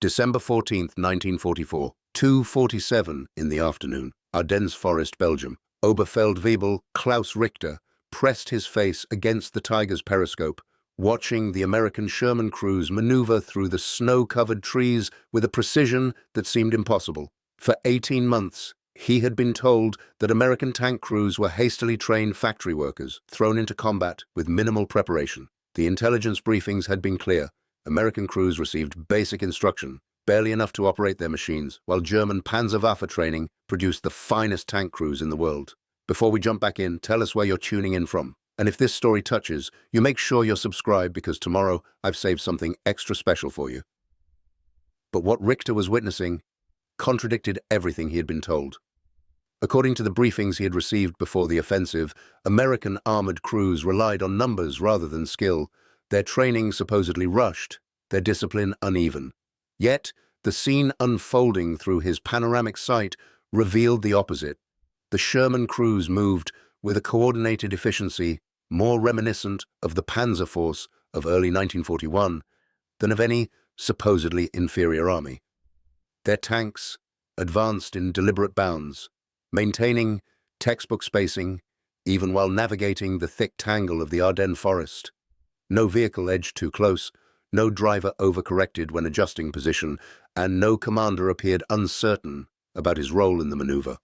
December 14th, 1944, 2:47 in the afternoon, Ardennes Forest, Belgium. Oberfeldwebel Klaus Richter pressed his face against the Tiger's periscope, watching the American Sherman crews maneuver through the snow-covered trees with a precision that seemed impossible. For 18 months, he had been told that American tank crews were hastily trained factory workers, thrown into combat with minimal preparation. The intelligence briefings had been clear. American crews received basic instruction, barely enough to operate their machines, while German Panzerwaffe training produced the finest tank crews in the world. Before we jump back in, tell us where you're tuning in from. And if this story touches, you make sure you're subscribed because tomorrow I've saved something extra special for you. But what Richter was witnessing contradicted everything he had been told. According to the briefings he had received before the offensive, American armored crews relied on numbers rather than skill, their training supposedly rushed, their discipline uneven. Yet, the scene unfolding through his panoramic sight revealed the opposite. The Sherman crews moved with a coordinated efficiency more reminiscent of the Panzer Force of early 1941 than of any supposedly inferior army. Their tanks advanced in deliberate bounds, maintaining textbook spacing even while navigating the thick tangle of the Ardennes forest. No vehicle edged too close, no driver overcorrected when adjusting position, and no commander appeared uncertain about his role in the maneuver.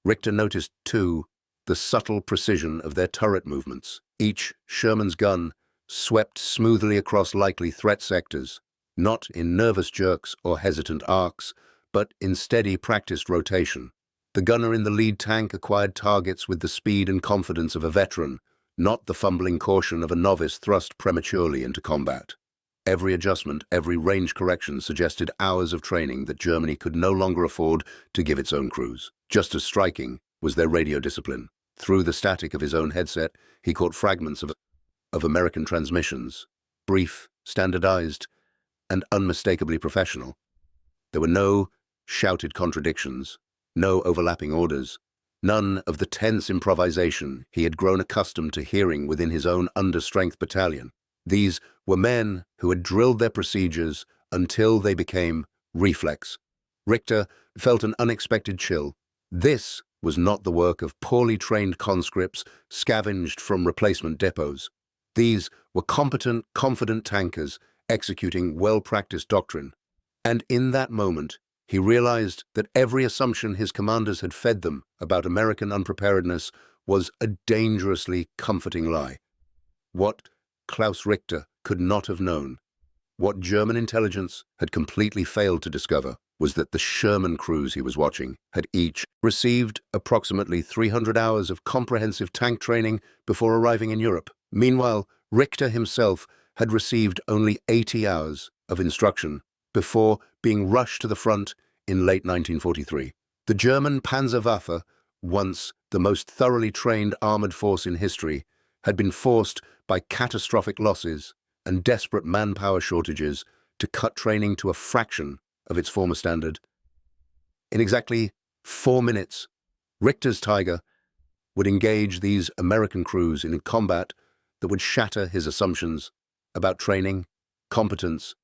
Richter noticed, too, the subtle precision of their turret movements. Each Sherman's gun swept smoothly across likely threat sectors, not in nervous jerks or hesitant arcs, but in steady practiced rotation. The gunner in the lead tank acquired targets with the speed and confidence of a veteran, not the fumbling caution of a novice thrust prematurely into combat. Every adjustment, every range correction suggested hours of training that Germany could no longer afford to give its own crews. Just as striking was their radio discipline. Through the static of his own headset, he caught fragments of American transmissions, brief, standardized, and unmistakably professional. There were no shouted contradictions, no overlapping orders, none of the tense improvisation he had grown accustomed to hearing within his own understrength battalion. These were men who had drilled their procedures until they became reflex. Richter felt an unexpected chill. This was not the work of poorly trained conscripts scavenged from replacement depots. These were competent, confident tankers executing well-practiced doctrine. And in that moment, he realized that every assumption his commanders had fed them about American unpreparedness was a dangerously comforting lie. What Klaus Richter could not have known, what German intelligence had completely failed to discover, was that the Sherman crews he was watching had each received approximately 300 hours of comprehensive tank training before arriving in Europe. Meanwhile, Richter himself had received only 80 hours of instruction before being rushed to the front in late 1943. The German Panzerwaffe, once the most thoroughly trained armored force in history, had been forced by catastrophic losses and desperate manpower shortages to cut training to a fraction of its former standard. In exactly 4 minutes, Richter's Tiger would engage these American crews in combat that would shatter his assumptions about training, competence,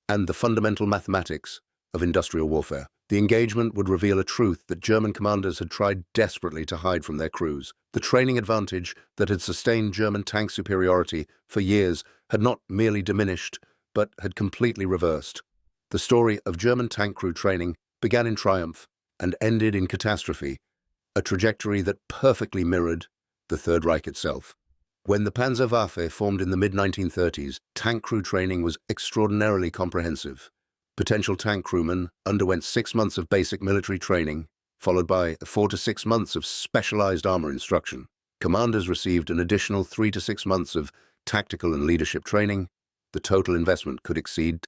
and the fundamental mathematics of industrial warfare. The engagement would reveal a truth that German commanders had tried desperately to hide from their crews. The training advantage that had sustained German tank superiority for years had not merely diminished, but had completely reversed. The story of German tank crew training began in triumph and ended in catastrophe, a trajectory that perfectly mirrored the Third Reich itself. When the Panzerwaffe formed in the mid-1930s, tank crew training was extraordinarily comprehensive. Potential tank crewmen underwent 6 months of basic military training, followed by 4 to 6 months of specialized armor instruction. Commanders received an additional 3 to 6 months of tactical and leadership training. The total investment could exceed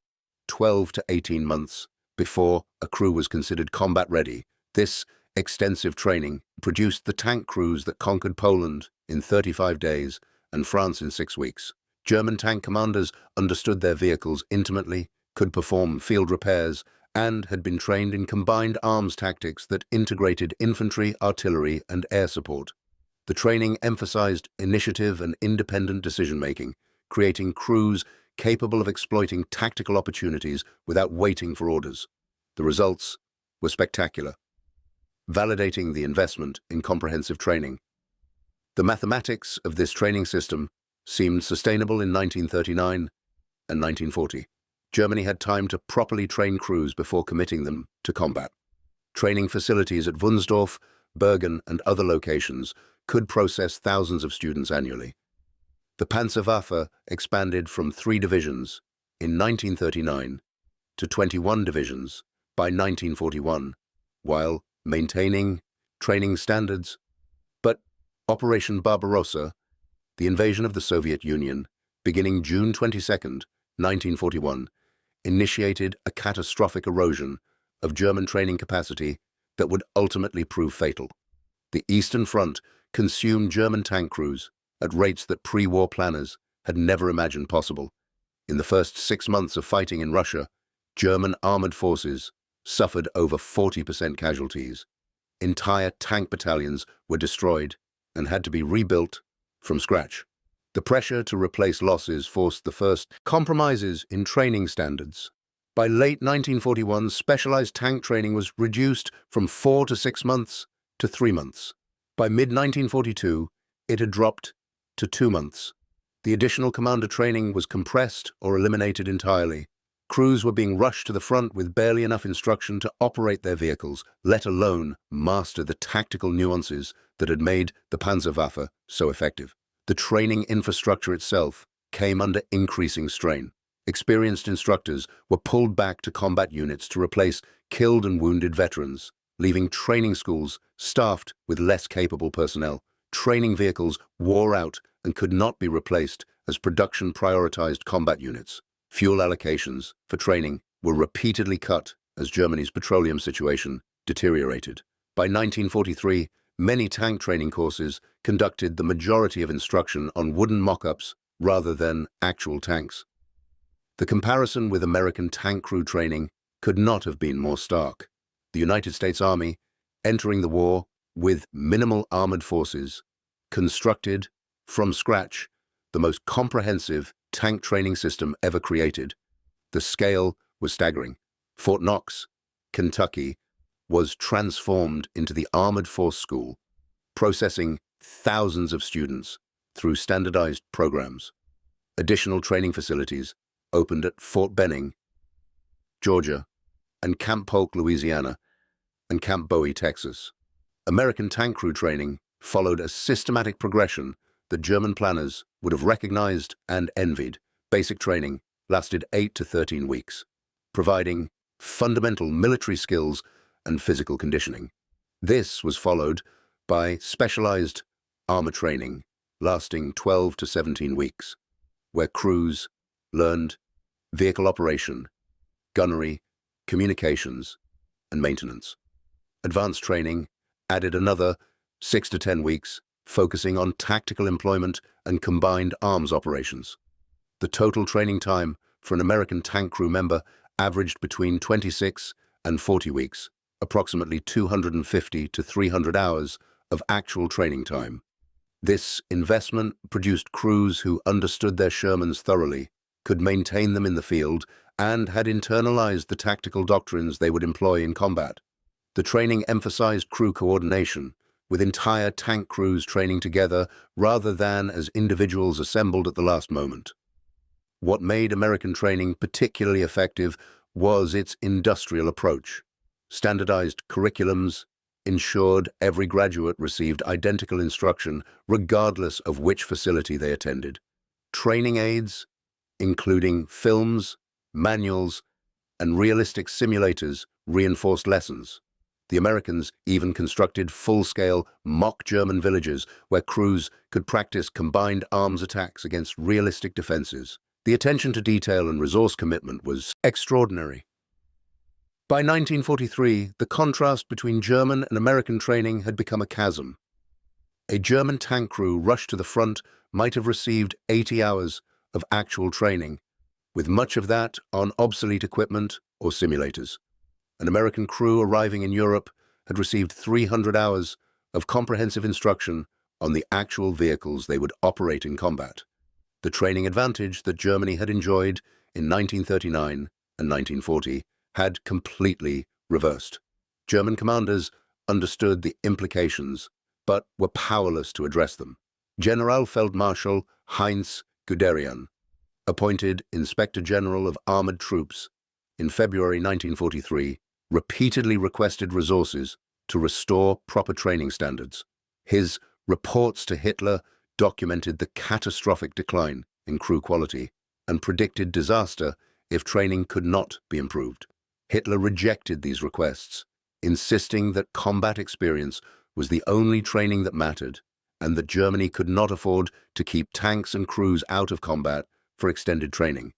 12 to 18 months before a crew was considered combat ready. This extensive training produced the tank crews that conquered Poland in 35 days and France in 6 weeks. German tank commanders understood their vehicles intimately, could perform field repairs, and had been trained in combined arms tactics that integrated infantry, artillery, and air support. The training emphasized initiative and independent decision-making, creating crews capable of exploiting tactical opportunities without waiting for orders. The results were spectacular, validating the investment in comprehensive training. The mathematics of this training system seemed sustainable in 1939 and 1940. Germany had time to properly train crews before committing them to combat. Training facilities at Wunsdorf, Bergen, and other locations could process thousands of students annually. The Panzerwaffe expanded from 3 divisions in 1939 to 21 divisions by 1941, while maintaining training standards. But Operation Barbarossa, the invasion of the Soviet Union, beginning June 22, 1941, initiated a catastrophic erosion of German training capacity that would ultimately prove fatal. The Eastern Front consumed German tank crews at rates that pre-war planners had never imagined possible. In the first 6 months of fighting in Russia, German armored forces suffered over 40% casualties. Entire tank battalions were destroyed and had to be rebuilt from scratch. The pressure to replace losses forced the first compromises in training standards. By late 1941, specialized tank training was reduced from 4 to 6 months to 3 months. By mid-1942, it had dropped to 2 months. The additional commander training was compressed or eliminated entirely. Crews were being rushed to the front with barely enough instruction to operate their vehicles, let alone master the tactical nuances that had made the Panzerwaffe so effective. The training infrastructure itself came under increasing strain. Experienced instructors were pulled back to combat units to replace killed and wounded veterans, leaving training schools staffed with less capable personnel. Training vehicles wore out and could not be replaced as production prioritized combat units. Fuel allocations for training were repeatedly cut as Germany's petroleum situation deteriorated. By 1943, many tank training courses conducted the majority of instruction on wooden mock-ups rather than actual tanks. The comparison with American tank crew training could not have been more stark. The United States Army, entering the war with minimal armored forces, constructed from scratch the most comprehensive tank training system ever created. The scale was staggering. Fort Knox, Kentucky, was transformed into the Armored Force School, processing thousands of students through standardized programs. Additional training facilities opened at Fort Benning, Georgia, and Camp Polk, Louisiana, and Camp Bowie, Texas. American tank crew training followed a systematic progression that German planners would have recognized and envied. Basic training lasted 8 to 13 weeks, providing fundamental military skills and physical conditioning. This was followed by specialized armor training lasting 12 to 17 weeks, where crews learned vehicle operation, gunnery, communications, and maintenance. Advanced training added another 6 to 10 weeks, focusing on tactical employment and combined arms operations. The total training time for an American tank crew member averaged between 26 and 40 weeks, approximately 250 to 300 hours of actual training time. This investment produced crews who understood their Shermans thoroughly, could maintain them in the field, and had internalized the tactical doctrines they would employ in combat. The training emphasized crew coordination, with entire tank crews training together rather than as individuals assembled at the last moment. What made American training particularly effective was its industrial approach. Standardized curriculums ensured every graduate received identical instruction regardless of which facility they attended. Training aids, including films, manuals, and realistic simulators, reinforced lessons. The Americans even constructed full-scale mock German villages where crews could practice combined arms attacks against realistic defenses. The attention to detail and resource commitment was extraordinary. By 1943, the contrast between German and American training had become a chasm. A German tank crew rushed to the front might have received 80 hours of actual training, with much of that on obsolete equipment or simulators. An American crew arriving in Europe had received 300 hours of comprehensive instruction on the actual vehicles they would operate in combat. The training advantage that Germany had enjoyed in 1939 and 1940 had completely reversed. German commanders understood the implications, but were powerless to address them. Generalfeldmarschall Heinz Guderian, appointed Inspector General of Armored Troops in February 1943, repeatedly requested resources to restore proper training standards. His reports to Hitler documented the catastrophic decline in crew quality and predicted disaster if training could not be improved. Hitler rejected these requests, insisting that combat experience was the only training that mattered and that Germany could not afford to keep tanks and crews out of combat for extended training.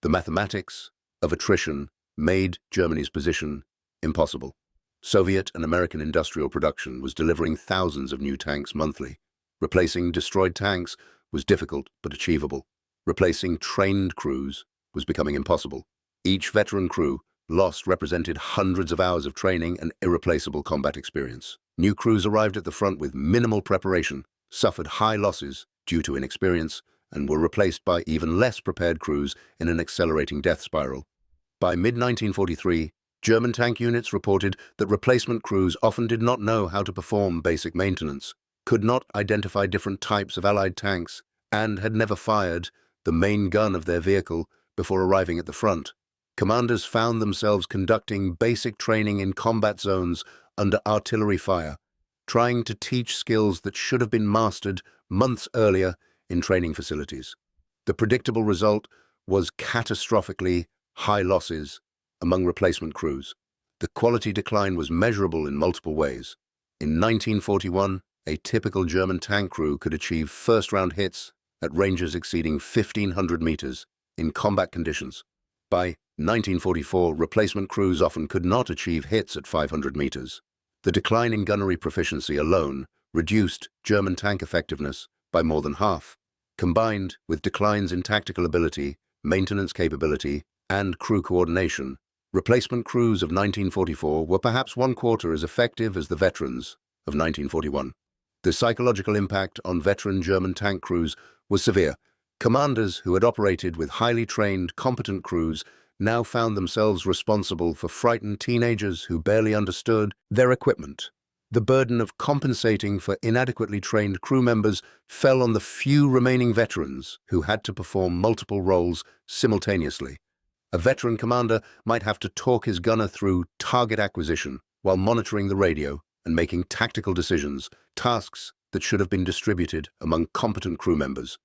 The mathematics of attrition made Germany's position impossible. Soviet and American industrial production was delivering thousands of new tanks monthly. Replacing destroyed tanks was difficult but achievable. Replacing trained crews was becoming impossible. Each veteran crew lost represented hundreds of hours of training and irreplaceable combat experience. New crews arrived at the front with minimal preparation, suffered high losses due to inexperience, and were replaced by even less prepared crews in an accelerating death spiral. By mid-1943, German tank units reported that replacement crews often did not know how to perform basic maintenance, could not identify different types of Allied tanks, and had never fired the main gun of their vehicle before arriving at the front. Commanders found themselves conducting basic training in combat zones under artillery fire, trying to teach skills that should have been mastered months earlier in training facilities. The predictable result was catastrophically high losses among replacement crews. The quality decline was measurable in multiple ways. In 1941, a typical German tank crew could achieve first-round hits at ranges exceeding 1,500 meters in combat conditions. By 1944, replacement crews often could not achieve hits at 500 meters. The decline in gunnery proficiency alone reduced German tank effectiveness by more than half. Combined with declines in tactical ability, maintenance capability, and crew coordination, replacement crews of 1944 were perhaps one quarter as effective as the veterans of 1941. The psychological impact on veteran German tank crews was severe. Commanders who had operated with highly trained, competent crews now found themselves responsible for frightened teenagers who barely understood their equipment. The burden of compensating for inadequately trained crew members fell on the few remaining veterans who had to perform multiple roles simultaneously. A veteran commander might have to talk his gunner through target acquisition while monitoring the radio and making tactical decisions, tasks that should have been distributed among competent crew members.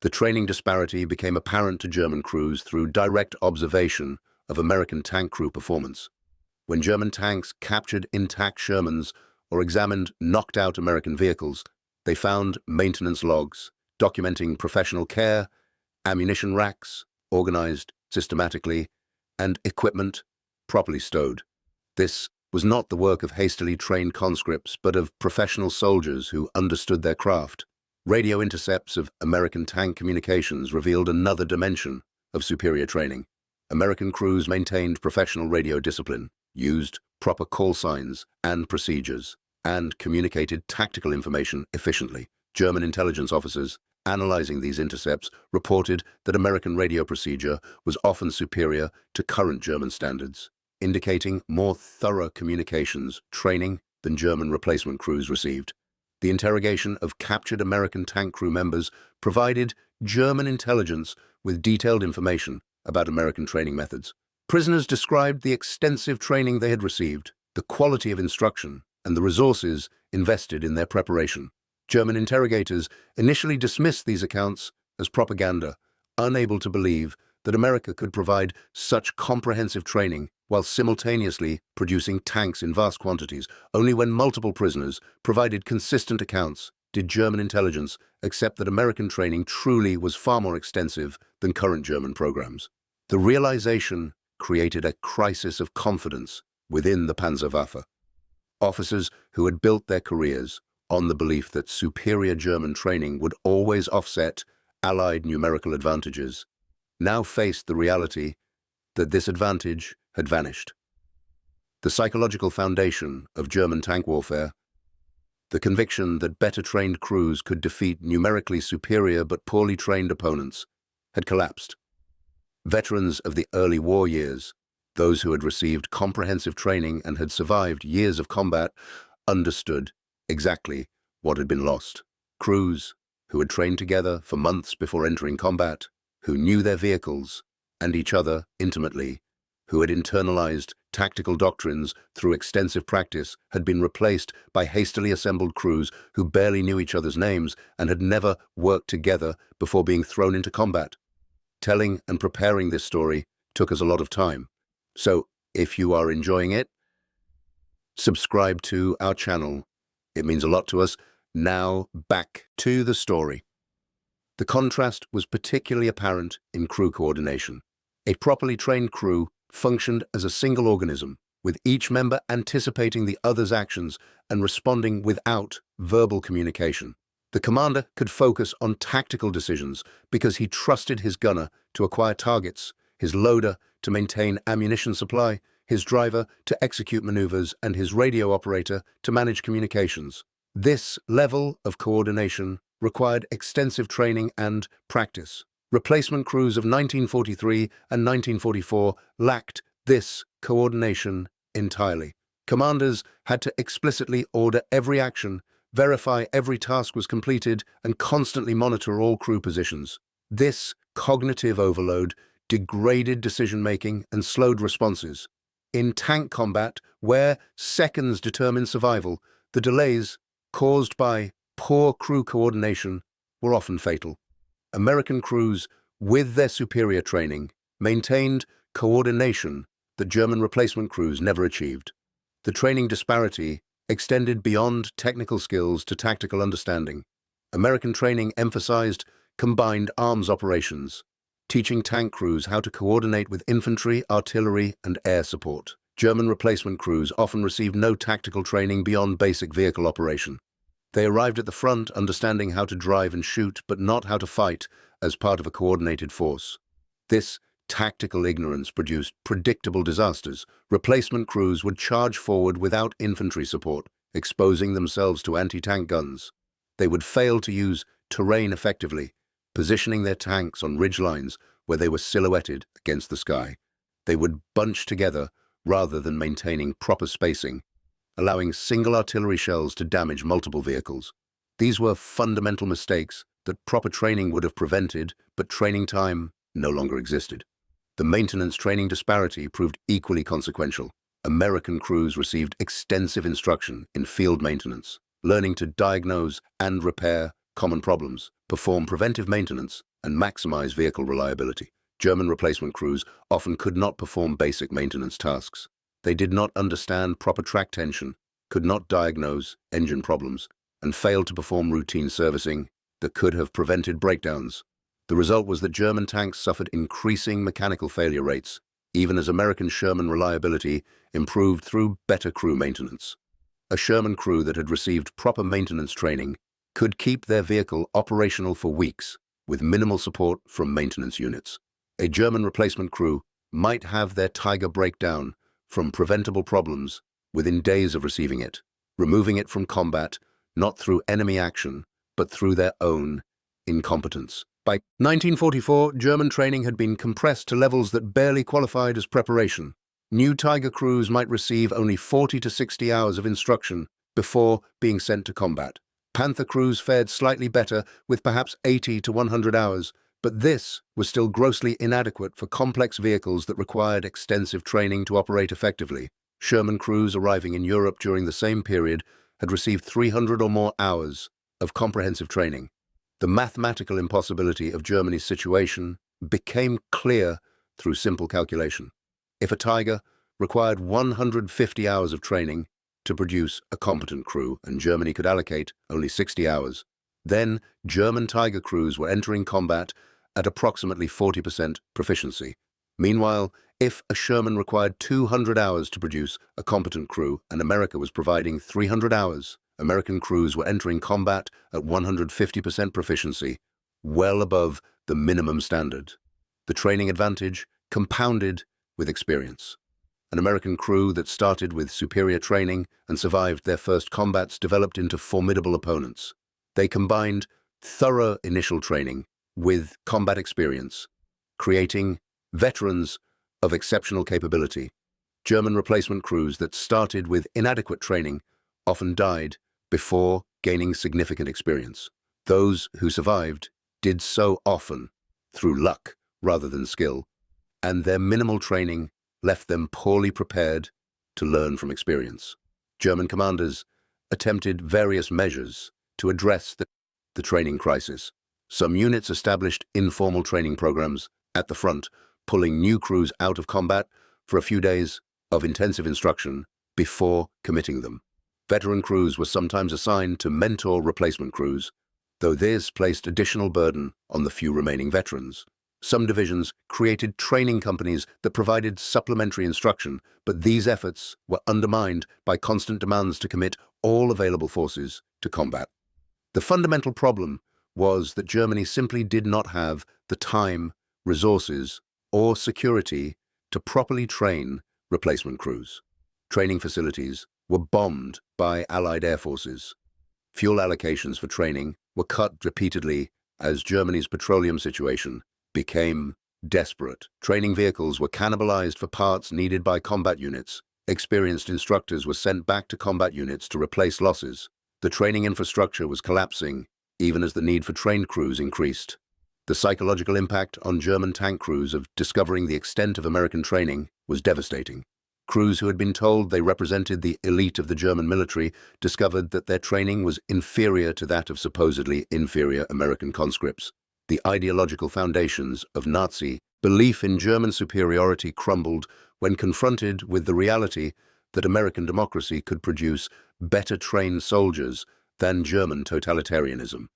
The training disparity became apparent to German crews through direct observation of American tank crew performance. When German tanks captured intact Shermans or examined knocked-out American vehicles, they found maintenance logs documenting professional care, ammunition racks organized systematically, and equipment properly stowed. This was not the work of hastily trained conscripts, but of professional soldiers who understood their craft. Radio intercepts of American tank communications revealed another dimension of superior training. American crews maintained professional radio discipline, used proper call signs and procedures, and communicated tactical information efficiently. German intelligence officers, analyzing these intercepts, reported that American radio procedure was often superior to current German standards, indicating more thorough communications training than German replacement crews received. The interrogation of captured American tank crew members provided German intelligence with detailed information about American training methods. Prisoners described the extensive training they had received, the quality of instruction, and the resources invested in their preparation. German interrogators initially dismissed these accounts as propaganda, unable to believe that America could provide such comprehensive training while simultaneously producing tanks in vast quantities. Only when multiple prisoners provided consistent accounts did German intelligence accept that American training truly was far more extensive than current German programs. The realization created a crisis of confidence within the Panzerwaffe. Officers who had built their careers on the belief that superior German training would always offset Allied numerical advantages now faced the reality that this advantage had vanished. The psychological foundation of German tank warfare The conviction that better-trained crews could defeat numerically superior but poorly trained opponents had collapsed. Veterans of the early war years, those who had received comprehensive training and had survived years of combat, understood exactly what had been lost. Crews who had trained together for months before entering combat, who knew their vehicles and each other intimately, who had internalized tactical doctrines through extensive practice, had been replaced by hastily assembled crews who barely knew each other's names and had never worked together before being thrown into combat. Telling and preparing this story took us a lot of time. So, if you are enjoying it, subscribe to our channel. It means a lot to us. Now, back to the story. The contrast was particularly apparent in crew coordination. A properly trained crew functioned as a single organism, with each member anticipating the other's actions and responding without verbal communication. The commander could focus on tactical decisions because he trusted his gunner to acquire targets, his loader to maintain ammunition supply, his driver to execute maneuvers, and his radio operator to manage communications. This level of coordination required extensive training and practice. Replacement crews of 1943 and 1944 lacked this coordination entirely. Commanders had to explicitly order every action, verify every task was completed, and constantly monitor all crew positions. This cognitive overload degraded decision-making and slowed responses. In tank combat, where seconds determine survival, the delays caused by poor crew coordination were often fatal. American crews, with their superior training, maintained coordination that German replacement crews never achieved. The training disparity extended beyond technical skills to tactical understanding. American training emphasized combined arms operations, teaching tank crews how to coordinate with infantry, artillery, and air support. German replacement crews often received no tactical training beyond basic vehicle operation. They arrived at the front understanding how to drive and shoot, but not how to fight as part of a coordinated force. This tactical ignorance produced predictable disasters. Replacement crews would charge forward without infantry support, exposing themselves to anti-tank guns. They would fail to use terrain effectively, positioning their tanks on ridgelines where they were silhouetted against the sky. They would bunch together rather than maintaining proper spacing, allowing single artillery shells to damage multiple vehicles. These were fundamental mistakes that proper training would have prevented, but training time no longer existed. The maintenance training disparity proved equally consequential. American crews received extensive instruction in field maintenance, learning to diagnose and repair common problems, perform preventive maintenance, and maximize vehicle reliability. German replacement crews often could not perform basic maintenance tasks. They did not understand proper track tension, could not diagnose engine problems, and failed to perform routine servicing that could have prevented breakdowns. The result was that German tanks suffered increasing mechanical failure rates, even as American Sherman reliability improved through better crew maintenance. A Sherman crew that had received proper maintenance training could keep their vehicle operational for weeks with minimal support from maintenance units. A German replacement crew might have their Tiger break down from preventable problems within days of receiving it, removing it from combat, not through enemy action, but through their own incompetence. By 1944, German training had been compressed to levels that barely qualified as preparation. New Tiger crews might receive only 40 to 60 hours of instruction before being sent to combat. Panther crews fared slightly better with perhaps 80 to 100 hours, but this was still grossly inadequate for complex vehicles that required extensive training to operate effectively. Sherman crews arriving in Europe during the same period had received 300 or more hours of comprehensive training. The mathematical impossibility of Germany's situation became clear through simple calculation. If a Tiger required 150 hours of training to produce a competent crew, and Germany could allocate only 60 hours, then German Tiger crews were entering combat at approximately 40% proficiency. Meanwhile, if a Sherman required 200 hours to produce a competent crew and America was providing 300 hours, American crews were entering combat at 150% proficiency, well above the minimum standard. The training advantage compounded with experience. An American crew that started with superior training and survived their first combats developed into formidable opponents. They combined thorough initial training with combat experience, creating veterans of exceptional capability. German replacement crews that started with inadequate training often died before gaining significant experience. Those who survived did so often through luck rather than skill, and their minimal training left them poorly prepared to learn from experience. German commanders attempted various measures to address the training crisis. Some units established informal training programs at the front, pulling new crews out of combat for a few days of intensive instruction before committing them. Veteran crews were sometimes assigned to mentor replacement crews, though this placed additional burden on the few remaining veterans. Some divisions created training companies that provided supplementary instruction, but these efforts were undermined by constant demands to commit all available forces to combat. The fundamental problem was that Germany simply did not have the time, resources, or security to properly train replacement crews. Training facilities were bombed by Allied air forces. Fuel allocations for training were cut repeatedly as Germany's petroleum situation became desperate. Training vehicles were cannibalized for parts needed by combat units. Experienced instructors were sent back to combat units to replace losses. The training infrastructure was collapsing, even as the need for trained crews increased. The psychological impact on German tank crews of discovering the extent of American training was devastating. Crews who had been told they represented the elite of the German military discovered that their training was inferior to that of supposedly inferior American conscripts. The ideological foundations of Nazi belief in German superiority crumbled when confronted with the reality that American democracy could produce better trained soldiers than German totalitarianism.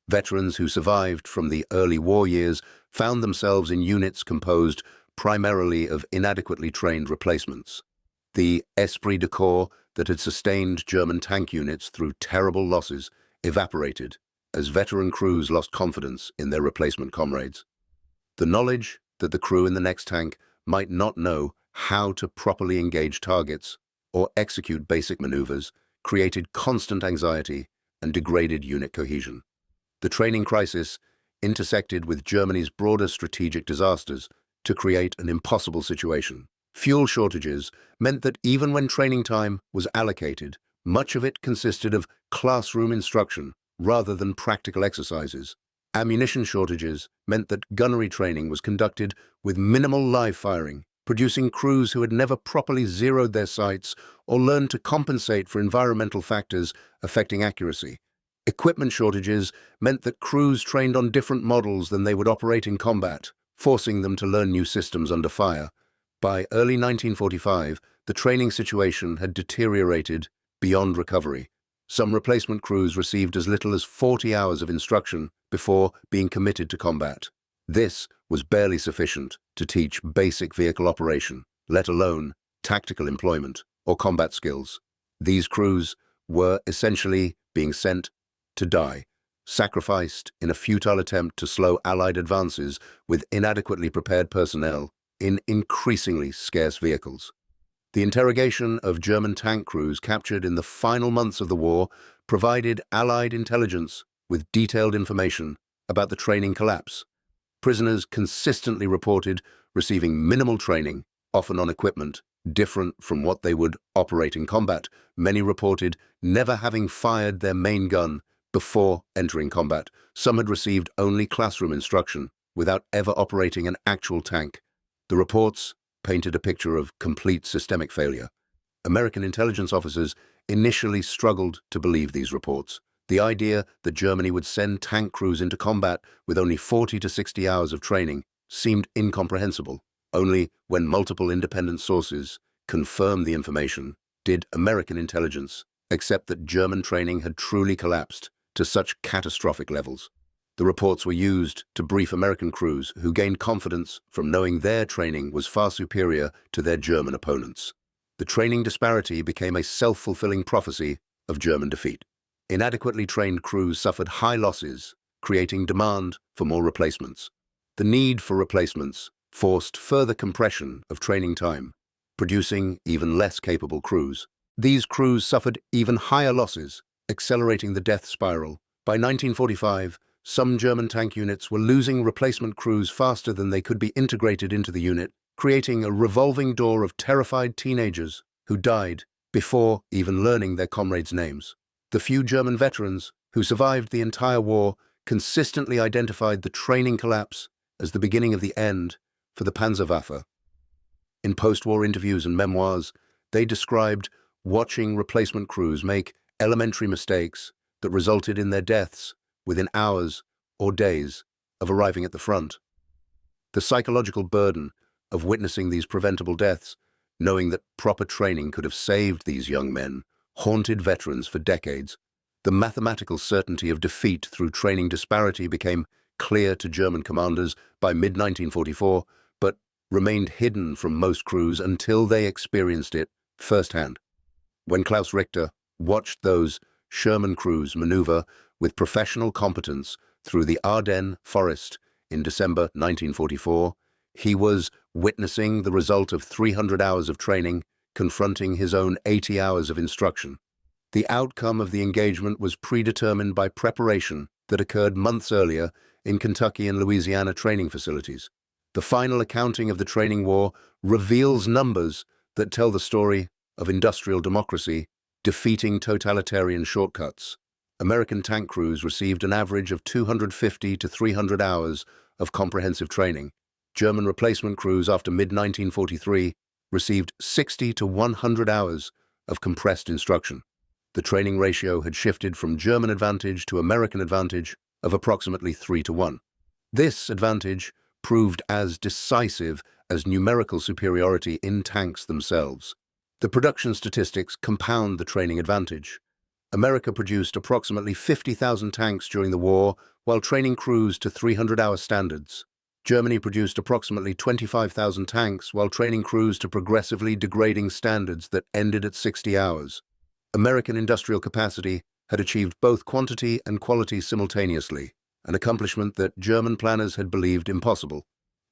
Veterans who survived from the early war years found themselves in units composed primarily of inadequately trained replacements. The esprit de corps that had sustained German tank units through terrible losses evaporated as veteran crews lost confidence in their replacement comrades. The knowledge that the crew in the next tank might not know how to properly engage targets or execute basic maneuvers created constant anxiety and degraded unit cohesion. The training crisis intersected with Germany's broader strategic disasters to create an impossible situation. Fuel shortages meant that even when training time was allocated, much of it consisted of classroom instruction rather than practical exercises. Ammunition shortages meant that gunnery training was conducted with minimal live firing, producing crews who had never properly zeroed their sights or learned to compensate for environmental factors affecting accuracy. Equipment shortages meant that crews trained on different models than they would operate in combat, forcing them to learn new systems under fire. By early 1945, the training situation had deteriorated beyond recovery. Some replacement crews received as little as 40 hours of instruction before being committed to combat. This was barely sufficient to teach basic vehicle operation, let alone tactical employment or combat skills. These crews were essentially being sent to die, sacrificed in a futile attempt to slow Allied advances with inadequately prepared personnel in increasingly scarce vehicles. The interrogation of German tank crews captured in the final months of the war provided Allied intelligence with detailed information about the training collapse. Prisoners consistently reported receiving minimal training, often on equipment different from what they would operate in combat. Many reported never having fired their main gun before entering combat. Some had received only classroom instruction without ever operating an actual tank. The reports painted a picture of complete systemic failure. American intelligence officers initially struggled to believe these reports. The idea that Germany would send tank crews into combat with only 40 to 60 hours of training seemed incomprehensible. Only when multiple independent sources confirmed the information did American intelligence accept that German training had truly collapsed to such catastrophic levels. The reports were used to brief American crews who gained confidence from knowing their training was far superior to their German opponents. The training disparity became a self-fulfilling prophecy of German defeat. Inadequately trained crews suffered high losses, creating demand for more replacements. The need for replacements forced further compression of training time, producing even less capable crews. These crews suffered even higher losses, accelerating the death spiral. By 1945, some German tank units were losing replacement crews faster than they could be integrated into the unit, creating a revolving door of terrified teenagers who died before even learning their comrades' names. The few German veterans who survived the entire war consistently identified the training collapse as the beginning of the end for the Panzerwaffe. In post-war interviews and memoirs, they described watching replacement crews make elementary mistakes that resulted in their deaths within hours or days of arriving at the front. The psychological burden of witnessing these preventable deaths, knowing that proper training could have saved these young men, haunted veterans for decades. The mathematical certainty of defeat through training disparity became clear to German commanders by mid-1944, but remained hidden from most crews until they experienced it firsthand. When Klaus Richter watched those Sherman crews maneuver with professional competence through the Ardennes forest in December 1944, he was witnessing the result of 300 hours of training, confronting his own 80 hours of instruction. The outcome of the engagement was predetermined by preparation that occurred months earlier in Kentucky and Louisiana training facilities. The final accounting of the training war reveals numbers that tell the story of industrial democracy defeating totalitarian shortcuts. American tank crews received an average of 250 to 300 hours of comprehensive training. German replacement crews after mid-1943 received 60 to 100 hours of compressed instruction. The training ratio had shifted from German advantage to American advantage of approximately 3 to 1. This advantage proved as decisive as numerical superiority in tanks themselves. The production statistics compound the training advantage. America produced approximately 50,000 tanks during the war while training crews to 300-hour standards. Germany produced approximately 25,000 tanks while training crews to progressively degrading standards that ended at 60 hours. American industrial capacity had achieved both quantity and quality simultaneously, an accomplishment that German planners had believed impossible.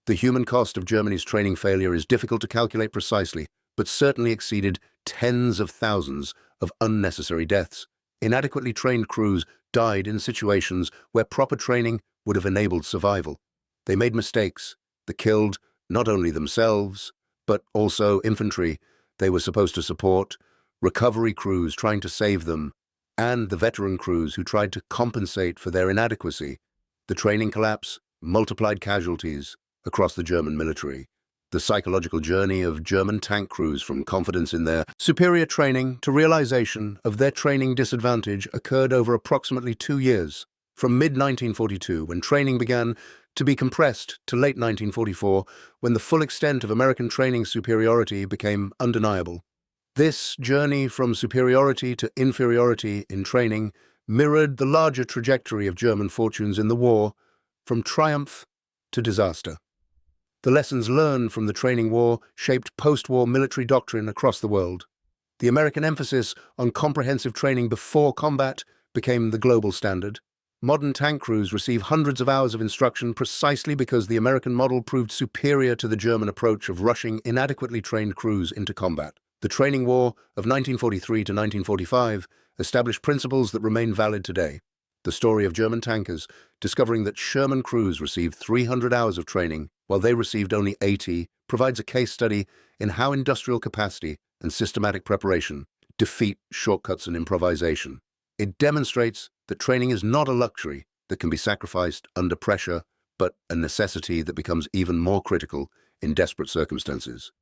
The human cost of Germany's training failure is difficult to calculate precisely, but certainly exceeded tens of thousands of unnecessary deaths. Inadequately trained crews died in situations where proper training would have enabled survival. They made mistakes that killed not only themselves, but also infantry they were supposed to support, recovery crews trying to save them, and the veteran crews who tried to compensate for their inadequacy. The training collapse multiplied casualties across the German military. The psychological journey of German tank crews from confidence in their superior training to realization of their training disadvantage occurred over approximately 2 years, from mid-1942, when training began, to be compressed to late 1944, when the full extent of American training superiority became undeniable. This journey from superiority to inferiority in training mirrored the larger trajectory of German fortunes in the war, from triumph to disaster. The lessons learned from the training war shaped post-war military doctrine across the world. The American emphasis on comprehensive training before combat became the global standard. Modern tank crews receive hundreds of hours of instruction precisely because the American model proved superior to the German approach of rushing inadequately trained crews into combat. The training war of 1943 to 1945 established principles that remain valid today. The story of German tankers discovering that Sherman crews received 300 hours of training while they received only 80 provides a case study in how industrial capacity and systematic preparation defeat shortcuts and improvisation. It demonstrates that training is not a luxury that can be sacrificed under pressure, but a necessity that becomes even more critical in desperate circumstances.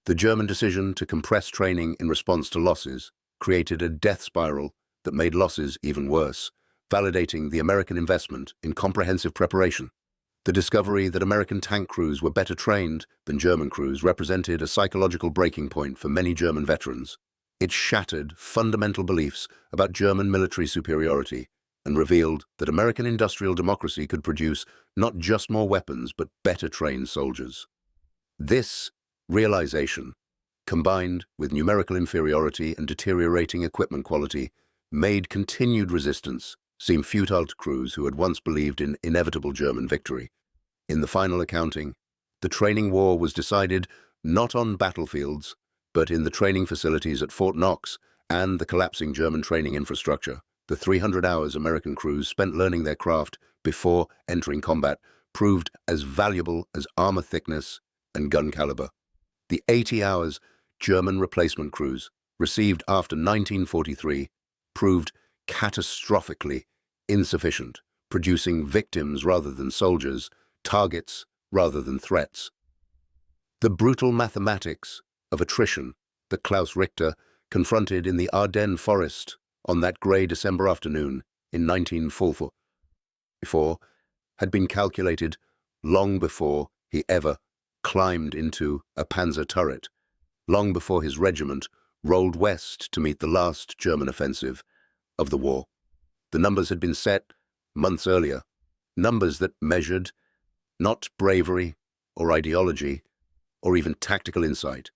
The German decision to compress training in response to losses created a death spiral that made losses even worse, validating the American investment in comprehensive preparation. The discovery that American tank crews were better trained than German crews represented a psychological breaking point for many German veterans. It shattered fundamental beliefs about German military superiority and revealed that American industrial democracy could produce not just more weapons but better trained soldiers. This realization, combined with numerical inferiority and deteriorating equipment quality, made continued resistance seem futile to crews who had once believed in inevitable German victory. In the final accounting, the training war was decided not on battlefields, But in the training facilities at Fort Knox and the collapsing German training infrastructure, the 300 hours American crews spent learning their craft before entering combat proved as valuable as armor thickness and gun caliber. The 80 hours German replacement crews received after 1943 proved catastrophically insufficient, producing victims rather than soldiers, targets rather than threats. The brutal mathematics of attrition that Klaus Richter confronted in the Ardennes forest on that grey December afternoon in 1944 had been calculated long before he ever climbed into a panzer turret, long before his regiment rolled west to meet the last German offensive of the war. The numbers had been set months earlier, numbers that measured not bravery or ideology or even tactical insight,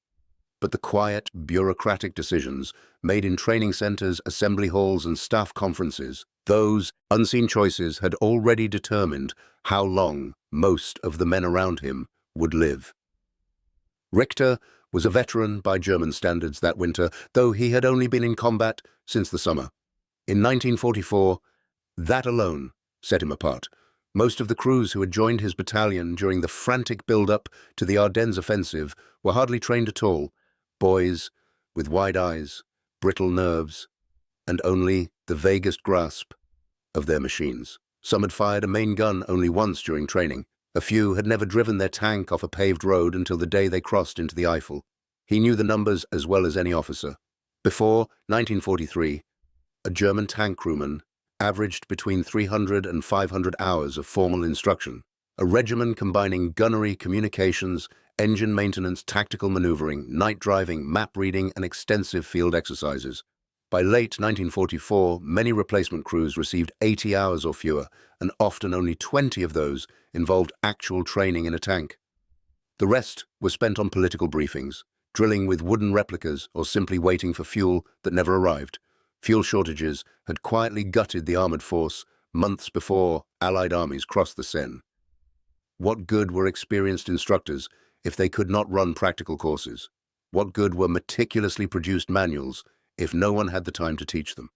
but the quiet, bureaucratic decisions made in training centers, assembly halls, and staff conferences. Those unseen choices had already determined how long most of the men around him would live. Richter was a veteran by German standards that winter, though he had only been in combat since the summer. In 1944, that alone set him apart. Most of the crews who had joined his battalion during the frantic build-up to the Ardennes offensive were hardly trained at all, boys with wide eyes, brittle nerves, and only the vaguest grasp of their machines. Some had fired a main gun only once during training. A few had never driven their tank off a paved road until the day they crossed into the Eifel. He knew the numbers as well as any officer. Before 1943, a German tank crewman averaged between 300 and 500 hours of formal instruction, a regimen combining gunnery, communications, engine maintenance, tactical maneuvering, night driving, map reading, and extensive field exercises. By late 1944, many replacement crews received 80 hours or fewer, and often only 20 of those involved actual training in a tank. The rest was spent on political briefings, drilling with wooden replicas or simply waiting for fuel that never arrived. Fuel shortages had quietly gutted the armored force months before Allied armies crossed the Seine. What good were experienced instructors if they could not run practical courses? What good were meticulously produced manuals if no one had the time to teach them?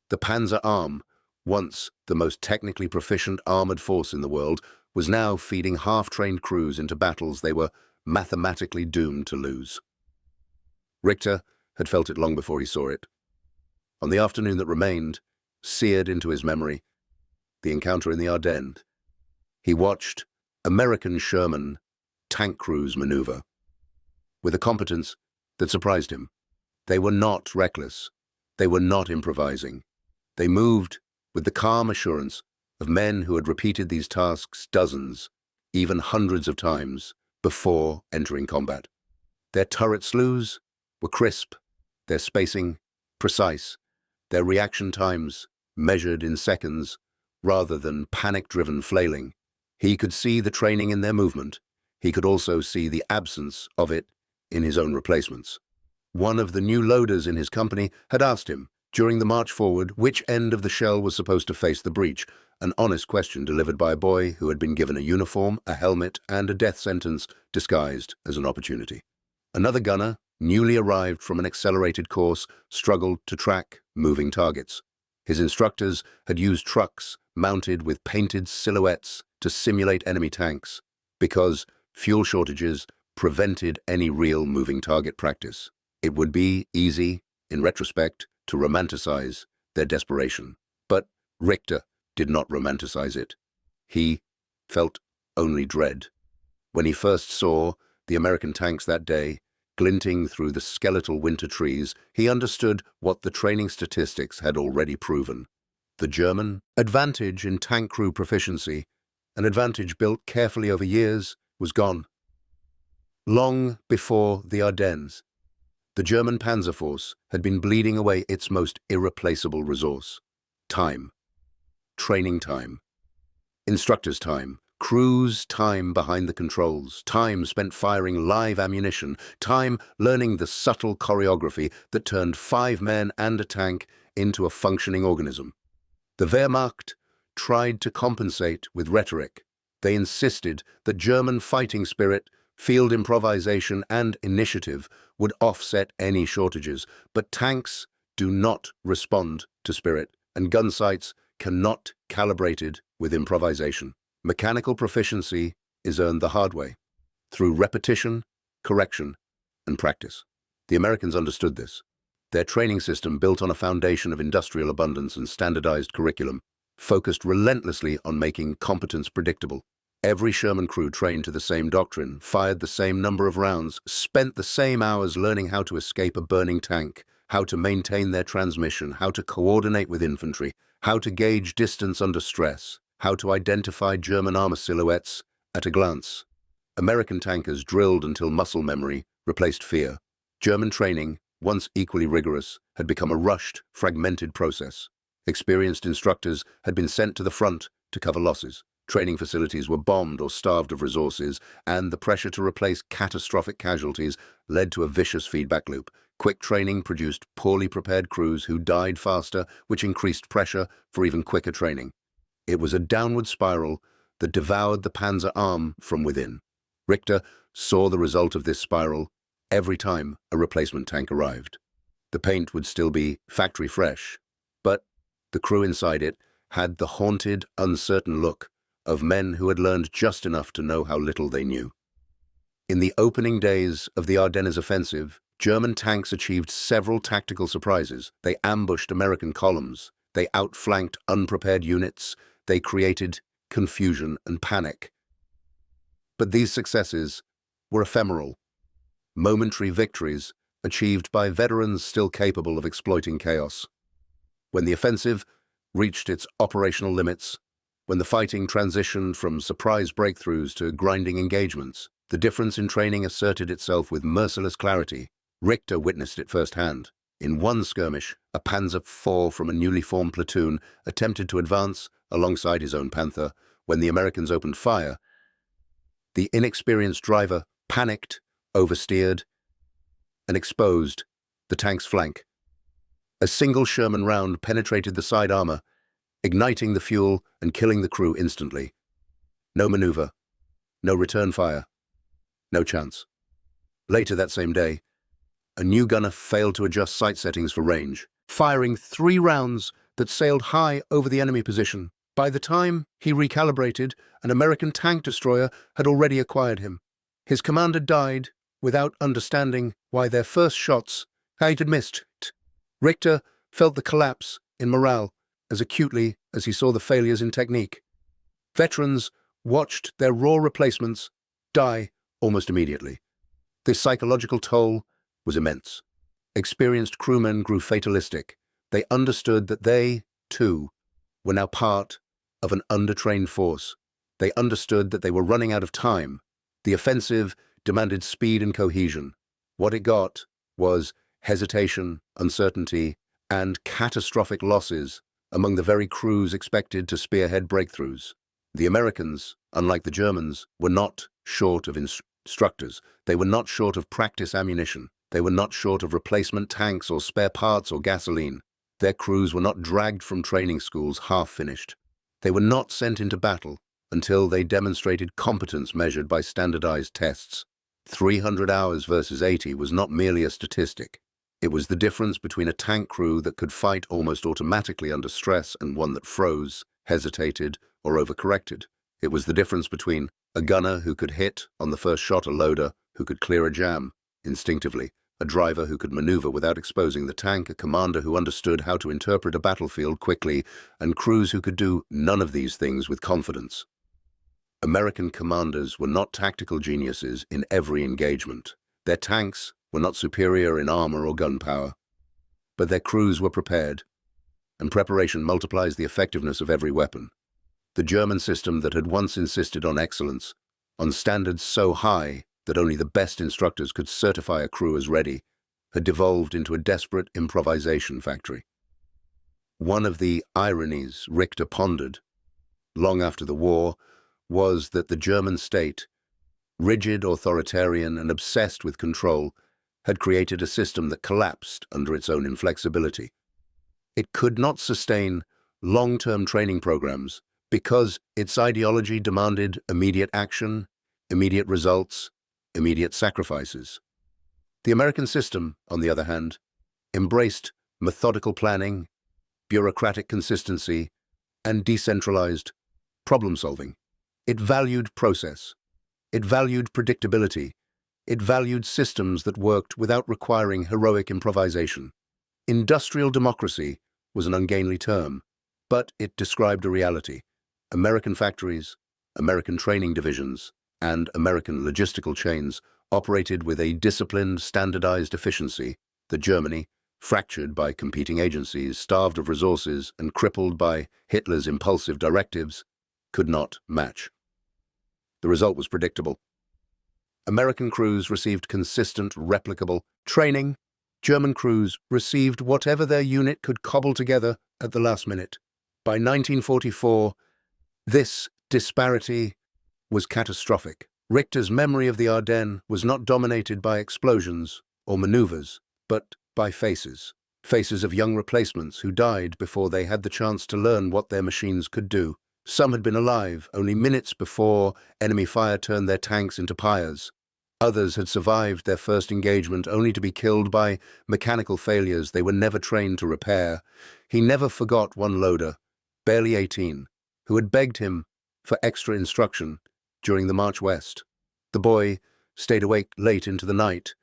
The Panzer Arm, once the most technically proficient armored force in the world, was now feeding half-trained crews into battles they were mathematically doomed to lose. Richter had felt it long before he saw it. On the afternoon that remained, seared into his memory, the encounter in the Ardennes, he watched American Sherman tank crews maneuver with a competence that surprised him. They were not reckless. They were not improvising. They moved with the calm assurance of men who had repeated these tasks dozens, even hundreds of times before entering combat. Their turret slews were crisp, their spacing precise, their reaction times measured in seconds rather than panic-driven flailing. He could see the training in their movement. He could also see the absence of it in his own replacements. One of the new loaders in his company had asked him, during the march forward, which end of the shell was supposed to face the breach, an honest question delivered by a boy who had been given a uniform, a helmet, and a death sentence disguised as an opportunity. Another gunner, newly arrived from an accelerated course, struggled to track moving targets. His instructors had used trucks mounted with painted silhouettes to simulate enemy tanks, because fuel shortages prevented any real moving target practice. It would be easy, in retrospect, to romanticize their desperation. But Richter did not romanticize it. He felt only dread. When he first saw the American tanks that day, glinting through the skeletal winter trees, he understood what the training statistics had already proven. The German advantage in tank crew proficiency, an advantage built carefully over years, was gone. Long before the Ardennes, the German Panzer Force had been bleeding away its most irreplaceable resource: time. Training time. Instructors' time. Crews' time behind the controls. Time spent firing live ammunition. Time learning the subtle choreography that turned 5 men and a tank into a functioning organism. The Wehrmacht tried to compensate with rhetoric. They insisted that German fighting spirit Field improvisation and initiative would offset any shortages, but tanks do not respond to spirit, and gun sights cannot be calibrated with improvisation. Mechanical proficiency is earned the hard way, through repetition, correction, and practice. The Americans understood this. Their training system, built on a foundation of industrial abundance and standardized curriculum, focused relentlessly on making competence predictable. Every Sherman crew trained to the same doctrine, fired the same number of rounds, spent the same hours learning how to escape a burning tank, how to maintain their transmission, how to coordinate with infantry, how to gauge distance under stress, how to identify German armor silhouettes at a glance. American tankers drilled until muscle memory replaced fear. German training, once equally rigorous, had become a rushed, fragmented process. Experienced instructors had been sent to the front to cover losses. Training facilities were bombed or starved of resources, and the pressure to replace catastrophic casualties led to a vicious feedback loop. Quick training produced poorly prepared crews who died faster, which increased pressure for even quicker training. It was a downward spiral that devoured the Panzer arm from within. Richter saw the result of this spiral every time a replacement tank arrived. The paint would still be factory fresh, but the crew inside it had the haunted, uncertain look of men who had learned just enough to know how little they knew. In the opening days of the Ardennes offensive, German tanks achieved several tactical surprises. They ambushed American columns. They outflanked unprepared units. They created confusion and panic. But these successes were ephemeral, momentary victories achieved by veterans still capable of exploiting chaos. When the offensive reached its operational limits, when the fighting transitioned from surprise breakthroughs to grinding engagements, the difference in training asserted itself with merciless clarity. Richter witnessed it firsthand. In one skirmish, a Panzer IV from a newly formed platoon attempted to advance alongside his own Panther. When the Americans opened fire, the inexperienced driver panicked, oversteered, and exposed the tank's flank. A single Sherman round penetrated the side armor, igniting the fuel and killing the crew instantly. No maneuver, no return fire, no chance. Later that same day, a new gunner failed to adjust sight settings for range, firing 3 rounds that sailed high over the enemy position. By the time he recalibrated, an American tank destroyer had already acquired him. His commander died without understanding why their first shots had missed. Richter felt the collapse in morale as acutely as he saw the failures in technique. Veterans watched their raw replacements die almost immediately. This psychological toll was immense. Experienced crewmen grew fatalistic. They understood that they, too, were now part of an undertrained force. They understood that they were running out of time. The offensive demanded speed and cohesion. What it got was hesitation, uncertainty, and catastrophic losses among the very crews expected to spearhead breakthroughs. The Americans, unlike the Germans, were not short of instructors. They were not short of practice ammunition. They were not short of replacement tanks or spare parts or gasoline. Their crews were not dragged from training schools half-finished. They were not sent into battle until they demonstrated competence measured by standardized tests. 300 hours versus 80 was not merely a statistic. It was the difference between a tank crew that could fight almost automatically under stress and one that froze, hesitated, or overcorrected. It was the difference between a gunner who could hit on the first shot, a loader who could clear a jam instinctively, a driver who could maneuver without exposing the tank, a commander who understood how to interpret a battlefield quickly, and crews who could do none of these things with confidence. American commanders were not tactical geniuses in every engagement. Their tanks were not superior in armor or gunpowder, but their crews were prepared, and preparation multiplies the effectiveness of every weapon. The German system that had once insisted on excellence, on standards so high that only the best instructors could certify a crew as ready, had devolved into a desperate improvisation factory. One of the ironies Richter pondered, long after the war, was that the German state, rigid, authoritarian, and obsessed with control, had created a system that collapsed under its own inflexibility. It could not sustain long-term training programs because its ideology demanded immediate action, immediate results, immediate sacrifices. The American system, on the other hand, embraced methodical planning, bureaucratic consistency, and decentralized problem-solving. It valued process. It valued predictability. It valued systems that worked without requiring heroic improvisation. Industrial democracy was an ungainly term, but it described a reality. American factories, American training divisions, and American logistical chains operated with a disciplined, standardized efficiency that Germany, fractured by competing agencies, starved of resources, and crippled by Hitler's impulsive directives, could not match. The result was predictable. American crews received consistent, replicable training. German crews received whatever their unit could cobble together at the last minute. By 1944, this disparity was catastrophic. Richter's memory of the Ardennes was not dominated by explosions or maneuvers, but by faces. Faces of young replacements who died before they had the chance to learn what their machines could do. Some had been alive only minutes before enemy fire turned their tanks into pyres. Others had survived their first engagement only to be killed by mechanical failures they were never trained to repair. He never forgot one loader, barely 18, who had begged him for extra instruction during the march west. The boy stayed awake late into the night,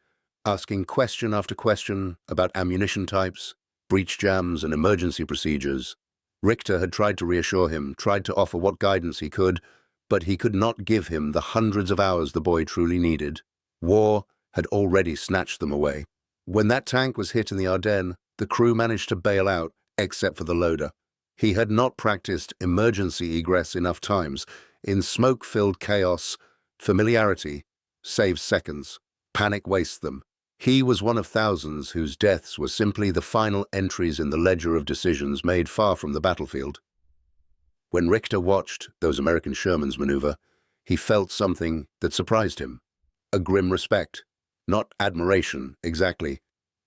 asking question after question about ammunition types, breech jams, and emergency procedures. Richter had tried to reassure him, tried to offer what guidance he could, but he could not give him the hundreds of hours the boy truly needed. War had already snatched them away. When that tank was hit in the Ardennes, the crew managed to bail out, except for the loader. He had not practiced emergency egress enough times. In smoke-filled chaos, familiarity saves seconds. Panic wastes them. He was one of thousands whose deaths were simply the final entries in the ledger of decisions made far from the battlefield. When Richter watched those American Shermans maneuver, he felt something that surprised him. A grim respect. Not admiration, exactly,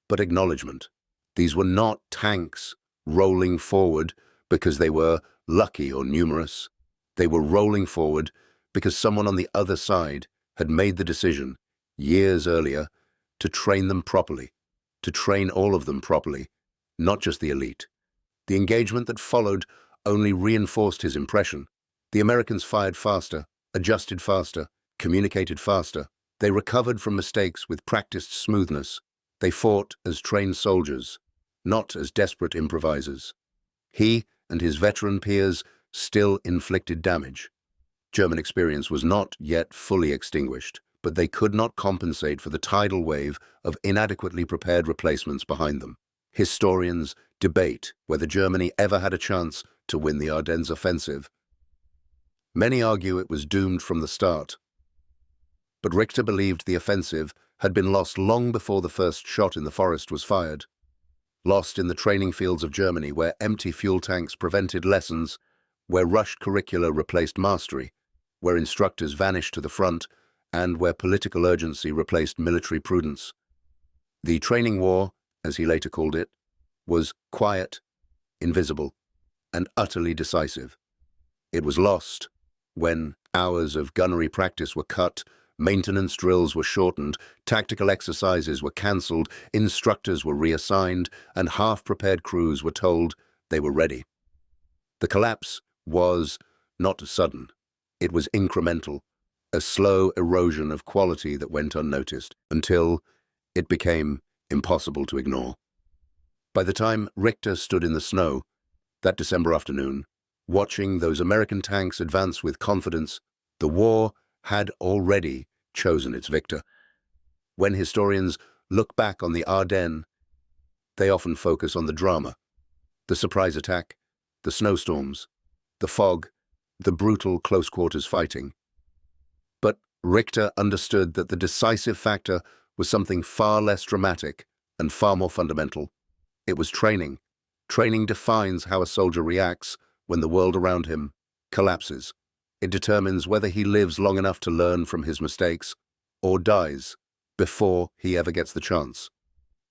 but acknowledgement. These were not tanks rolling forward because they were lucky or numerous. They were rolling forward because someone on the other side had made the decision, years earlier, to train them properly, to train all of them properly, not just the elite. The engagement that followed only reinforced his impression. The Americans fired faster, adjusted faster, communicated faster. They recovered from mistakes with practiced smoothness. They fought as trained soldiers, not as desperate improvisers. He and his veteran peers still inflicted damage. German experience was not yet fully extinguished, but they could not compensate for the tidal wave of inadequately prepared replacements behind them. Historians debate whether Germany ever had a chance to win the Ardennes offensive. Many argue it was doomed from the start. But Richter believed the offensive had been lost long before the first shot in the forest was fired. Lost in the training fields of Germany, where empty fuel tanks prevented lessons, where rushed curricula replaced mastery, where instructors vanished to the front, and where political urgency replaced military prudence. The training war, as he later called it, was quiet, invisible, and utterly decisive. It was lost when hours of gunnery practice were cut, maintenance drills were shortened, tactical exercises were cancelled, instructors were reassigned, and half-prepared crews were told they were ready. The collapse was not sudden. It was incremental, a slow erosion of quality that went unnoticed, until it became impossible to ignore. By the time Richter stood in the snow that December afternoon, watching those American tanks advance with confidence, the war had already chosen its victor. When historians look back on the Ardennes, they often focus on the drama, the surprise attack, the snowstorms, the fog, the brutal close-quarters fighting. But Richter understood that the decisive factor was something far less dramatic and far more fundamental. It was training. Training defines how a soldier reacts when the world around him collapses. It determines whether he lives long enough to learn from his mistakes or dies before he ever gets the chance.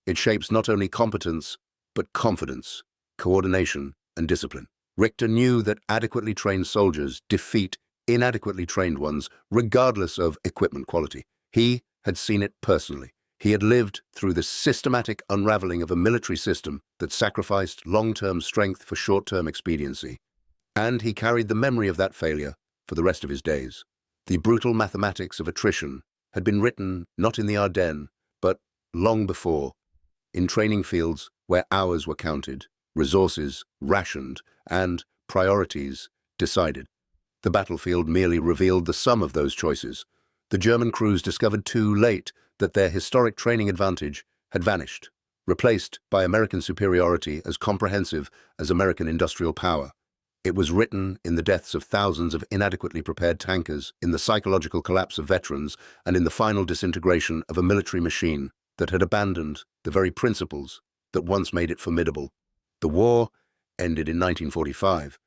It shapes not only competence, but confidence, coordination, and discipline. Richter knew that adequately trained soldiers defeat inadequately trained ones regardless of equipment quality. He had seen it personally. He had lived through the systematic unraveling of a military system that sacrificed long-term strength for short-term expediency. And he carried the memory of that failure for the rest of his days. The brutal mathematics of attrition had been written not in the Ardennes, but long before, in training fields where hours were counted, resources rationed, and priorities decided. The battlefield merely revealed the sum of those choices. The German crews discovered too late that their historic training advantage had vanished, replaced by American superiority as comprehensive as American industrial power. It was written in the deaths of thousands of inadequately prepared tankers, in the psychological collapse of veterans, and in the final disintegration of a military machine that had abandoned the very principles that once made it formidable. The war ended in 1945,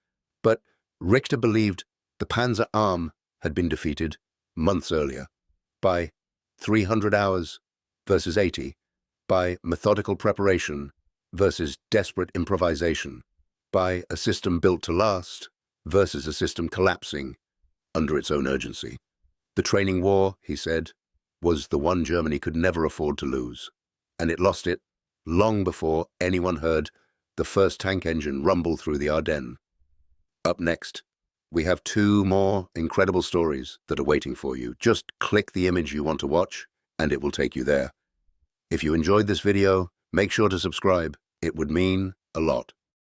but Richter believed the Panzer Arm had been defeated months earlier, by 300 hours versus 80, by methodical preparation versus desperate improvisation, by a system built to last versus a system collapsing under its own urgency. The training war, he said, was the one Germany could never afford to lose, and it lost it long before anyone heard the first tank engine rumble through the Ardennes. Up next, we have two more incredible stories that are waiting for you. Just click the image you want to watch, and it will take you there. If you enjoyed this video, make sure to subscribe. It would mean a lot.